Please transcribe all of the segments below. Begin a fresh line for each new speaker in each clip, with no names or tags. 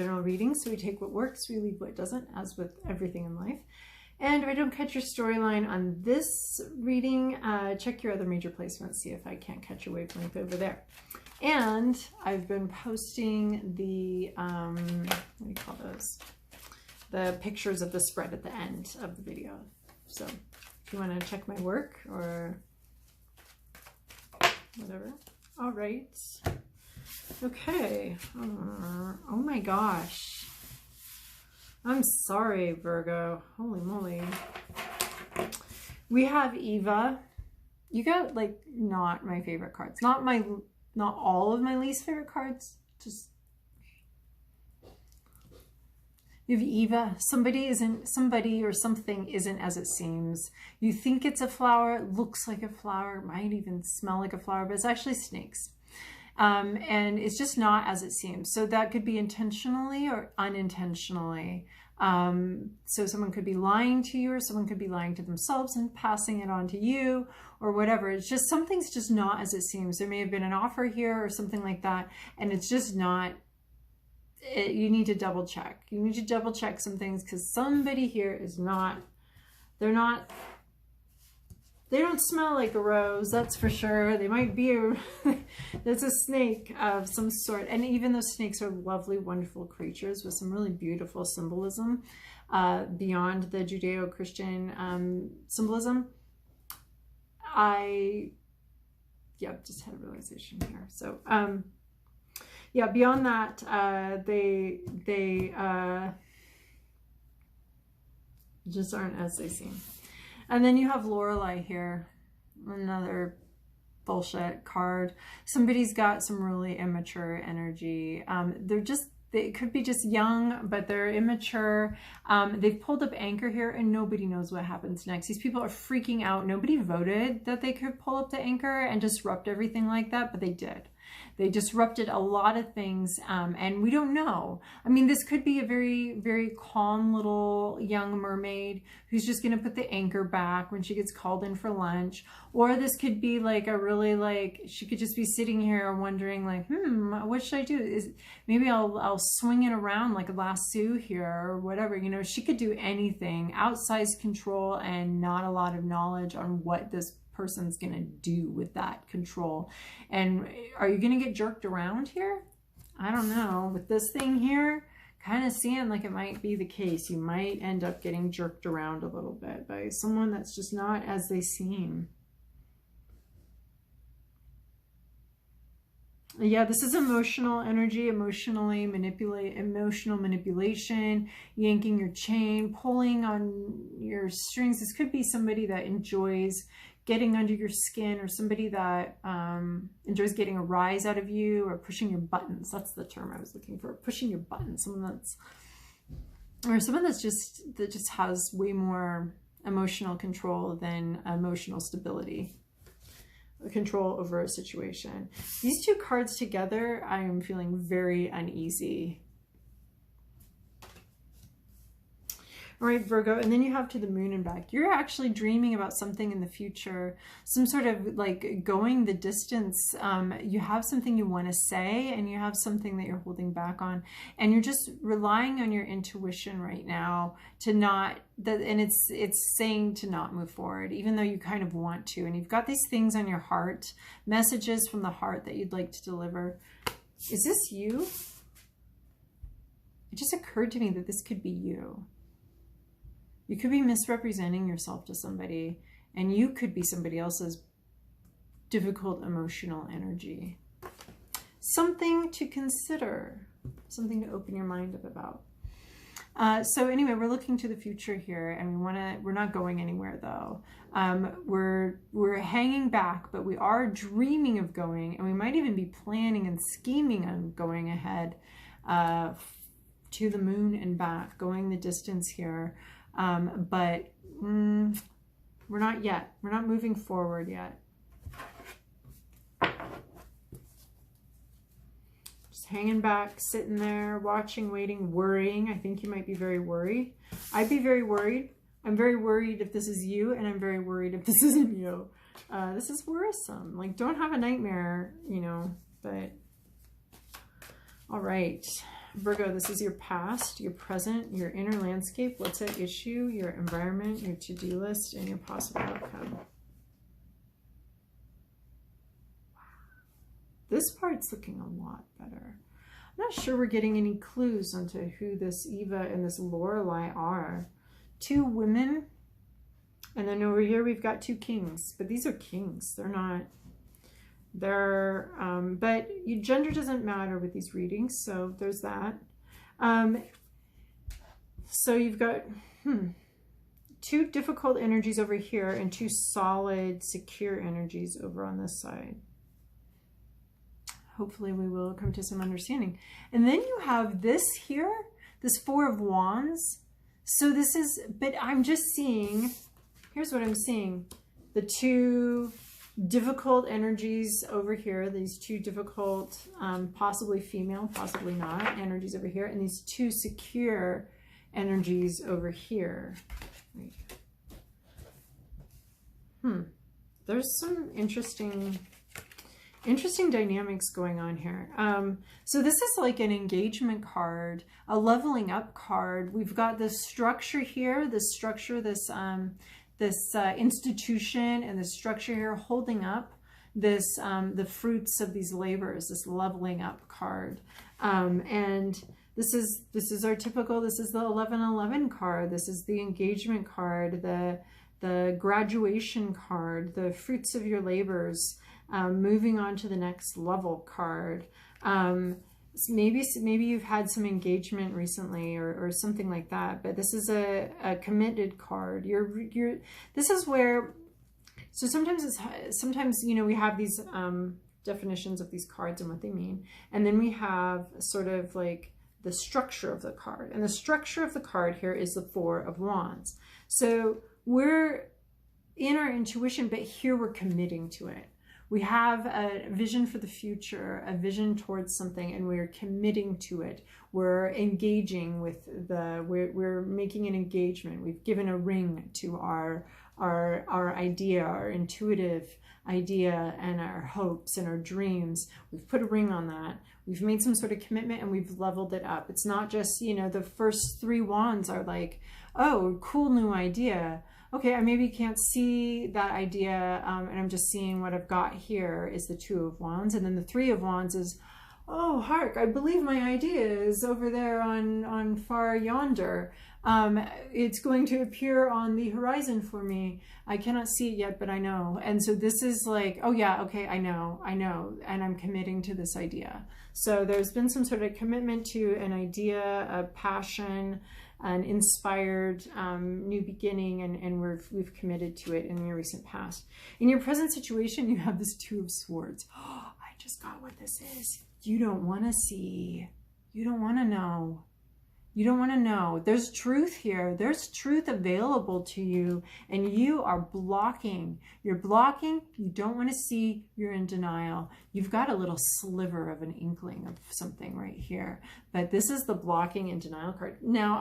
general reading, so we take what works, we leave what doesn't, as with everything in life. And if I don't catch your storyline on this reading, check your other major placements, see if I can't catch a wavelength over there. And I've been posting the, what do you call those? The pictures of the spread at the end of the video. So if you want to check my work or whatever. All right. Okay. Oh my gosh. I'm sorry, Virgo. Holy moly. We have Eva. You got like not my favorite cards. Not all of my least favorite cards. Just you have Eva. Somebody or something isn't as it seems. You think it's a flower, it looks like a flower, might even smell like a flower, but it's actually snakes. And it's just not as it seems. So that could be intentionally or unintentionally. So someone could be lying to you, or someone could be lying to themselves and passing it on to you, or whatever. It's just, something's just not as it seems. There may have been an offer here or something like that, and it's just not. You need to double check. You need to double check some things, because somebody here is not, they don't smell like a rose, that's for sure. They might be there's a snake of some sort. And even those snakes are lovely, wonderful creatures with some really beautiful symbolism beyond the Judeo-Christian symbolism. Just had a realization here. So, yeah, beyond that, they just aren't as they seem. And then you have Lorelei here, another bullshit card. Somebody's got some really immature energy. They could be just young, but they're immature. They've pulled up anchor here, and nobody knows what happens next. These people are freaking out. Nobody voted that they could pull up the anchor and disrupt everything like that, but they did. They disrupted a lot of things, and we don't know. I mean, this could be a very, very calm little young mermaid who's just going to put the anchor back when she gets called in for lunch. Or this could be like a really, she could just be sitting here wondering like, what should I do? Maybe I'll swing it around like a lasso here or whatever. You know, she could do anything. Outsized control and not a lot of knowledge on what this person's going to do with that control. And are you going to get jerked around here? I don't know. With this thing here, kind of seeing like it might be the case. You might end up getting jerked around a little bit by someone that's just not as they seem. Yeah, this is emotional energy, emotional manipulation, yanking your chain, pulling on your strings. This could be somebody that enjoys getting under your skin, or somebody that enjoys getting a rise out of you, or pushing your buttons. That's the term I was looking for. Pushing your buttons. Someone that just has way more emotional control than emotional stability. Control over a situation. These two cards together, I am feeling very uneasy. All right, Virgo, and then you have to the moon and back. You're actually dreaming about something in the future, some sort of like going the distance. You have something you want to say, and you have something that you're holding back on, and you're just relying on your intuition right now to not, and it's saying to not move forward, even though you kind of want to, and you've got these things on your heart, messages from the heart that you'd like to deliver. Is this you? It just occurred to me that this could be you. You could be misrepresenting yourself to somebody, and you could be somebody else's difficult emotional energy. Something to consider, something to open your mind up about. So anyway, we're looking to the future here, and we're not going anywhere though. We're hanging back, but we are dreaming of going, and we might even be planning and scheming on going ahead to the moon and back, going the distance here. But we're not yet. We're not moving forward yet. Just hanging back, sitting there, watching, waiting, worrying. I think you might be very worried. I'd be very worried. I'm very worried if this is you, and I'm very worried if this isn't you. This is worrisome. Like, don't have a nightmare, you know, but all right. Virgo, this is your past, your present, your inner landscape. What's at issue? Your environment, your to-do list, and your possible outcome. This part's looking a lot better. I'm not sure we're getting any clues onto who this Eva and this Lorelei are. Two women, and then over here we've got two kings. But these are kings. They're not... but your gender doesn't matter with these readings, so there's that. So you've got two difficult energies over here and two solid, secure energies over on this side. Hopefully we will come to some understanding. And then you have this here, this Four of Wands. So this is, but I'm just seeing, here's what I'm seeing. The two difficult energies over here, these two difficult, possibly female, possibly not, energies over here, and these two secure energies over here. There's some interesting dynamics going on here. So this is like an engagement card, a leveling up card. We've got this structure here, this structure, this institution, and the structure here holding up this the fruits of these labors, this leveling up card. And this is our typical, this is the 1111 card, this is the engagement card, the graduation card, the fruits of your labors, moving on to the next level card. Maybe you've had some engagement recently or something like that, but this is a committed card. This is where, so sometimes you know, we have these definitions of these cards and what they mean, and then we have sort of like the structure of the card, and the structure of the card here is the Four of Wands. So we're in our intuition, but here we're committing to it. We have a vision for the future, a vision towards something, and we're committing to it. We're engaging with we're making an engagement. We've given a ring to our idea, our intuitive idea, and our hopes and our dreams. We've put a ring on that. We've made some sort of commitment and we've leveled it up. It's not just, you know, the first three wands are like, oh, cool new idea. Okay, I maybe can't see that idea, and I'm just seeing what I've got here is the Two of Wands, and then the Three of Wands is, oh, hark, I believe my idea is over there on far yonder. It's going to appear on the horizon for me. I cannot see it yet, but I know. And so this is like, oh yeah, okay, I know, and I'm committing to this idea. So there's been some sort of commitment to an idea, a passion, an inspired new beginning, and we've committed to it in your recent past. In your present situation, you have this Two of Swords. Oh, I just got what this is. You don't want to see. You don't want to know. You don't want to know. There's truth here. There's truth available to you, and you are blocking. You're blocking. You don't want to see. You're in denial. You've got a little sliver of an inkling of something right here, but this is the blocking and denial card. Now,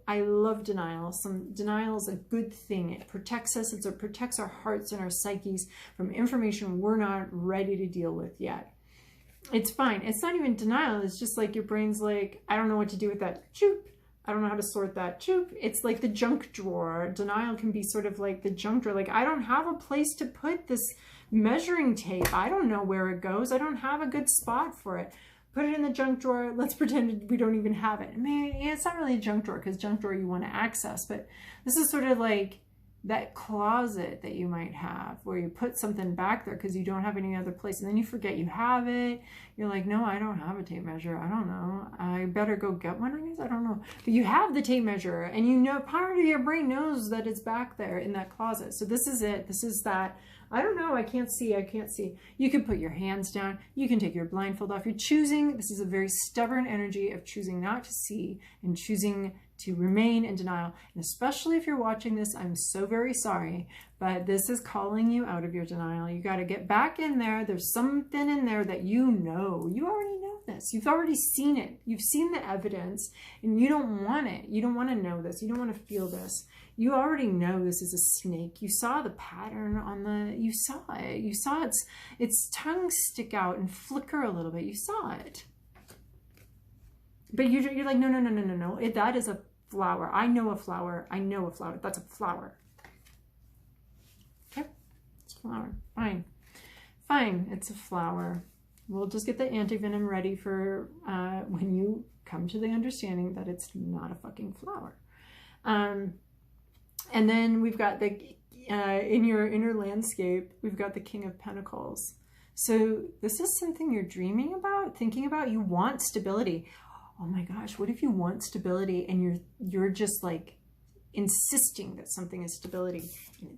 I love denial. Denial is a good thing. It protects us. It protects our hearts and our psyches from information we're not ready to deal with yet. It's fine. It's not even denial. It's just like your brain's like, I don't know what to do with that. Choop. I don't know how to sort that. Choop. It's like the junk drawer. Denial can be sort of like the junk drawer. Like, I don't have a place to put this measuring tape. I don't know where it goes. I don't have a good spot for it. Put it in the junk drawer. Let's pretend we don't even have it. Man, it's not really a junk drawer, because junk drawer you want to access. But this is sort of like that closet that you might have where you put something back there because you don't have any other place, and then you forget you have it. You're like, no, I don't have a tape measure. I don't know. I better go get one, I guess. I don't know. But you have the tape measure, and you know, part of your brain knows that it's back there in that closet. So this is it. This is that. I don't know. I can't see. I can't see. You can put your hands down. You can take your blindfold off. You're choosing. This is a very stubborn energy of choosing not to see and choosing to remain in denial. And especially if you're watching this, I'm so very sorry, but this is calling you out of your denial. You got to get back in there. There's something in there that you know. You already know this. You've already seen it. You've seen the evidence, and you don't want it. You don't want to know this. You don't want to feel this. You already know this is a snake. You saw the pattern on the, you saw it. You saw its tongue stick out and flicker a little bit. You saw it. But you're like, no. That is a flower. I know a flower. I know a flower. That's a flower. Okay, it's a flower. Fine. Fine, it's a flower. We'll just get the antivenom ready for when you come to the understanding that it's not a fucking flower. And then we've got the, in your inner landscape, we've got the King of Pentacles. So this is something you're dreaming about, thinking about. You want stability. Oh my gosh, what if you want stability and you're just like insisting that something is stability, and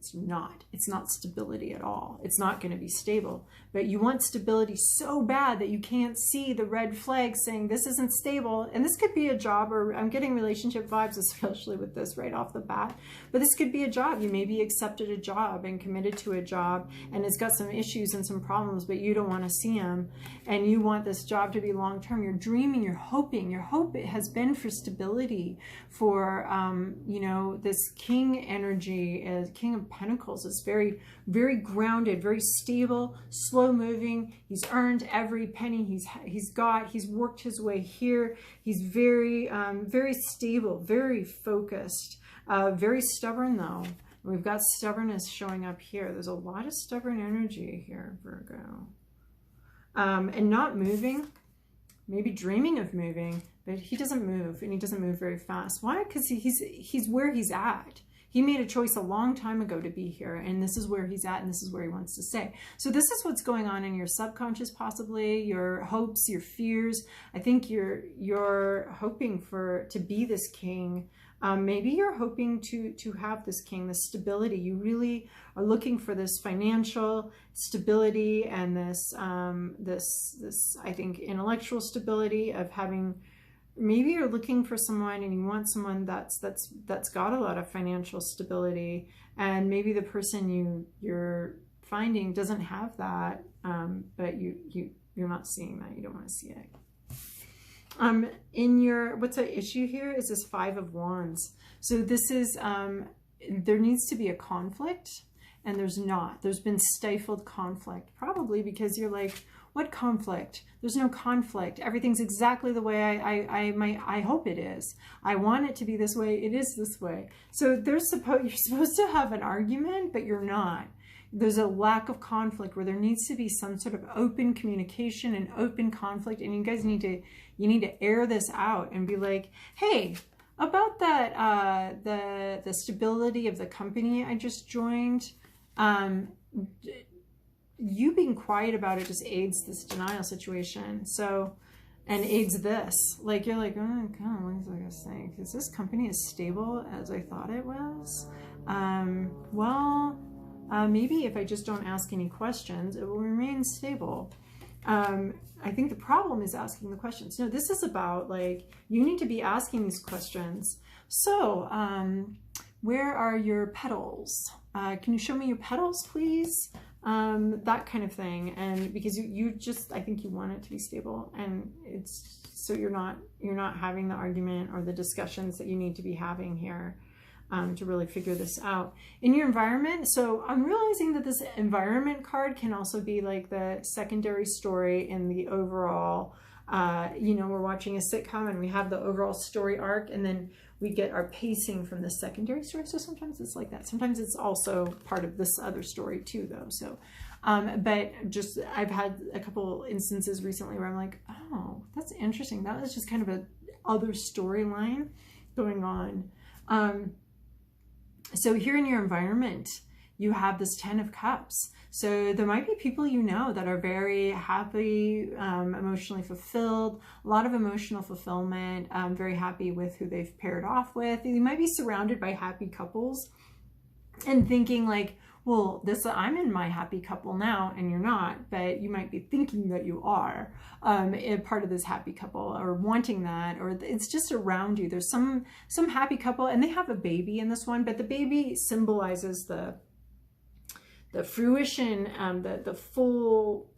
it's not stability at all. It's not going to be stable, but you want stability so bad that you can't see the red flag saying this isn't stable. And this could be a job, or I'm getting relationship vibes, especially with this right off the bat, but this could be a job. You maybe accepted a job and committed to a job, and it's got some issues and some problems, but you don't want to see them, and you want this job to be long-term. You're dreaming, you're hoping. Your hope it has been for stability, for you know, this king energy, as King of Pentacles, is very, very grounded, very stable, slow moving. He's earned every penny he's worked his way here. He's very, very stable, very focused, very stubborn though. We've got stubbornness showing up here. There's a lot of stubborn energy here, Virgo. And not moving, maybe dreaming of moving, but he doesn't move, and he doesn't move very fast. Why? Because he's where he's at. He made a choice a long time ago to be here, and this is where he's at, and this is where he wants to stay. So this is what's going on in your subconscious, possibly, your hopes, your fears. I think you're hoping to be this king. Maybe you're hoping to have this king, this stability. You really are looking for this financial stability and this I think intellectual stability of having. Maybe you're looking for someone and you want someone that's got a lot of financial stability, and maybe the person you're finding doesn't have that, but you're not seeing that. You don't want to see it. In your, what's at issue here is this Five of Wands. So this is, there needs to be a conflict, and there's not. There's been stifled conflict, probably because you're like, what conflict? There's no conflict. Everything's exactly the way I hope it is. I want it to be this way. It is this way. So you're supposed to have an argument, but you're not. There's a lack of conflict where there needs to be some sort of open communication and open conflict. And you guys need to air this out and be like, hey, about that, the stability of the company I just joined, you being quiet about it just aids this denial situation. So, and aids this. Like, you're like, oh, God, what was I going to say? Because this company is stable as I thought it was. Maybe if I just don't ask any questions, it will remain stable. I think the problem is asking the questions. No, this is about, like, you need to be asking these questions. So, where are your petals? Can you show me your petals, please? That kind of thing. And because you just, I think you want it to be stable, and it's so you're not having the argument or the discussions that you need to be having here, to really figure this out in your environment. So I'm realizing that this environment card can also be like the secondary story in the overall, you know, we're watching a sitcom and we have the overall story arc, and then we get our pacing from the secondary story. So sometimes it's like that. Sometimes it's also part of this other story too, though. So, but just, I've had a couple instances recently where I'm like, oh, that's interesting. That was just kind of a other storyline going on. So here in your environment, you have this 10 of Cups. So there might be people you know that are very happy, emotionally fulfilled, a lot of emotional fulfillment, very happy with who they've paired off with. You might be surrounded by happy couples and thinking like, well, I'm in my happy couple now, and you're not, but you might be thinking that you are a part of this happy couple, or wanting that, or it's just around you. There's some happy couple, and they have a baby in this one, but the baby symbolizes the fruition, the full,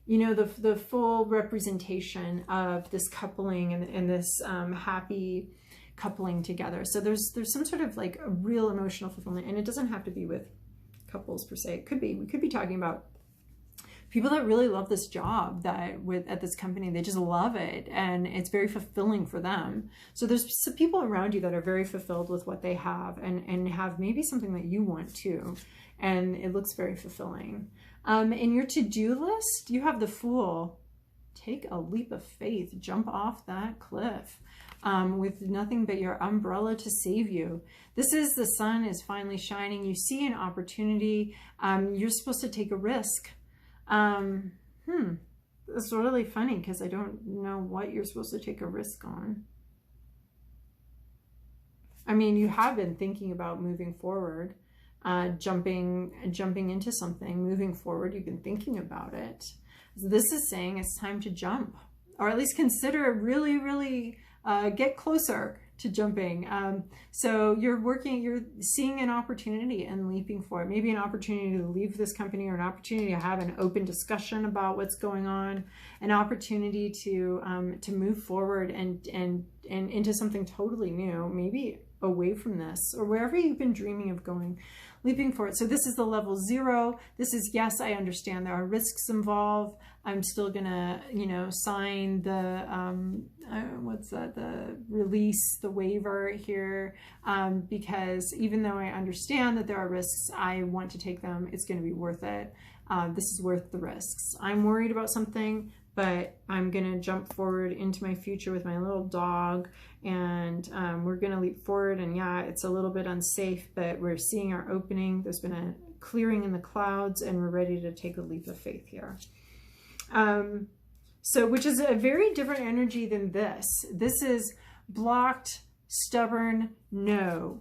you know, the full representation of this coupling and this happy coupling together. So there's some sort of like a real emotional fulfillment, and it doesn't have to be with couples per se. It could be, we could be talking about People that really love this job at this company, they just love it and it's very fulfilling for them. So there's some people around you that are very fulfilled with what they have and have maybe something that you want too. And it looks very fulfilling. In your to-do list, you have the Fool. Take a leap of faith, jump off that cliff with nothing but your umbrella to save you. This is the sun is finally shining. You see an opportunity. You're supposed to take a risk. It's really funny because I don't know what you're supposed to take a risk on. I mean, you have been thinking about moving forward, jumping into something, moving forward. You've been thinking about it. This is saying it's time to jump, or at least consider really get closer to jumping. So you're seeing an opportunity and leaping for it. Maybe an opportunity to leave this company, or an opportunity to have an open discussion about what's going on, an opportunity to move forward and into something totally new, maybe away from this or wherever you've been dreaming of going, leaping for it. So this is the level 0. This is, yes, I understand there are risks involved. I'm still gonna, sign the, the release, the waiver here, because even though I understand that there are risks, I want to take them. It's gonna be worth it. This is worth the risks. I'm worried about something, but I'm gonna jump forward into my future with my little dog, and we're gonna leap forward. And yeah, it's a little bit unsafe, but we're seeing our opening. There's been a clearing in the clouds, and we're ready to take a leap of faith here. So, which is a very different energy than this. This is blocked, stubborn, no.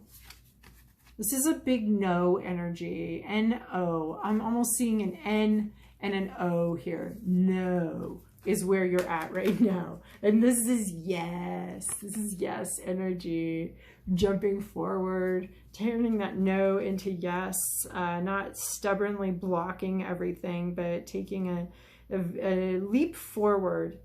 This is a big no energy, N-O. I'm almost seeing an N and an O here. No is where you're at right now. And this is yes. This is yes energy. Jumping forward, turning that no into yes, not stubbornly blocking everything, but taking a leap forward.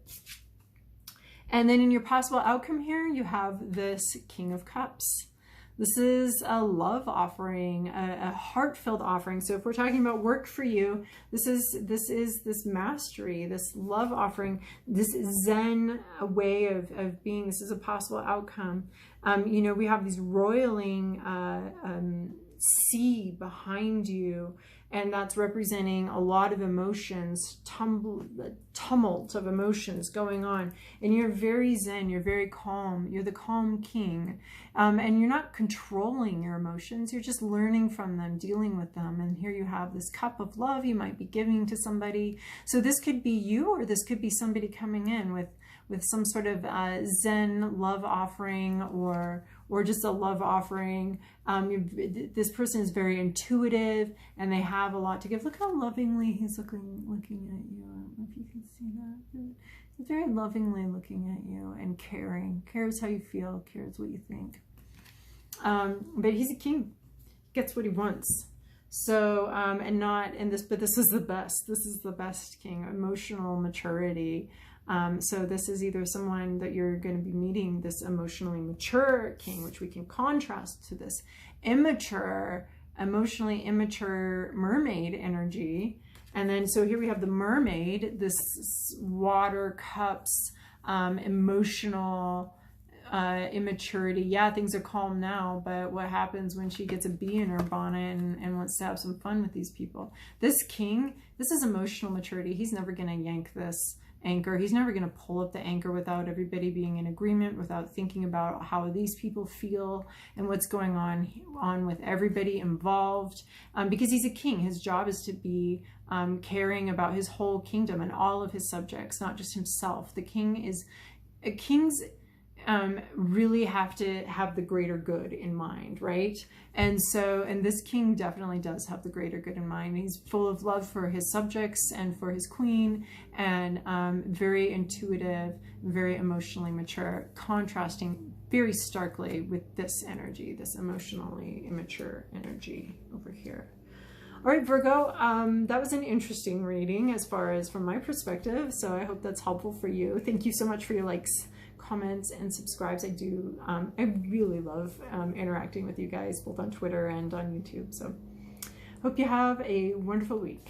And then in your possible outcome here, you have this King of Cups. This is a love offering, a heart-filled offering. So if we're talking about work for you, this is this mastery, this love offering, this Zen way of being. This is a possible outcome. We have these roiling sea behind you, and that's representing a lot of emotions, tumult of emotions going on. And you're very zen, you're very calm, you're the calm king. And you're not controlling your emotions, you're just learning from them, dealing with them. And here you have this cup of love you might be giving to somebody. So this could be you, or this could be somebody coming in with some sort of Zen love offering, or just a love offering. This person is very intuitive and they have a lot to give. Look how lovingly he's looking at you. I don't know if you can see that. He's very lovingly looking at you and cares how you feel, cares what you think. But he's a king, gets what he wants. So, but this is the best. This is the best king, emotional maturity. So this is either someone that you're going to be meeting, this emotionally mature king, which we can contrast to this immature, emotionally immature mermaid energy. And then, so here we have the mermaid, this water cups, emotional immaturity. Yeah, things are calm now, but what happens when she gets a bee in her bonnet and wants to have some fun with these people? This king, this is emotional maturity. He's never going to yank this anchor. He's never going to pull up the anchor without everybody being in agreement, without thinking about how these people feel and what's going on with everybody involved. Because he's a king. His job is to be caring about his whole kingdom and all of his subjects, not just himself. The king is, kings really have to have the greater good in mind, right? And this king definitely does have the greater good in mind. He's full of love for his subjects and for his queen, and very intuitive, very emotionally mature, contrasting very starkly with this energy, this emotionally immature energy over here. All right, Virgo, that was an interesting reading as far as from my perspective, so I hope that's helpful for you. Thank you so much for your likes, comments, and subscribes. I really love interacting with you guys both on Twitter and on YouTube. So hope you have a wonderful week.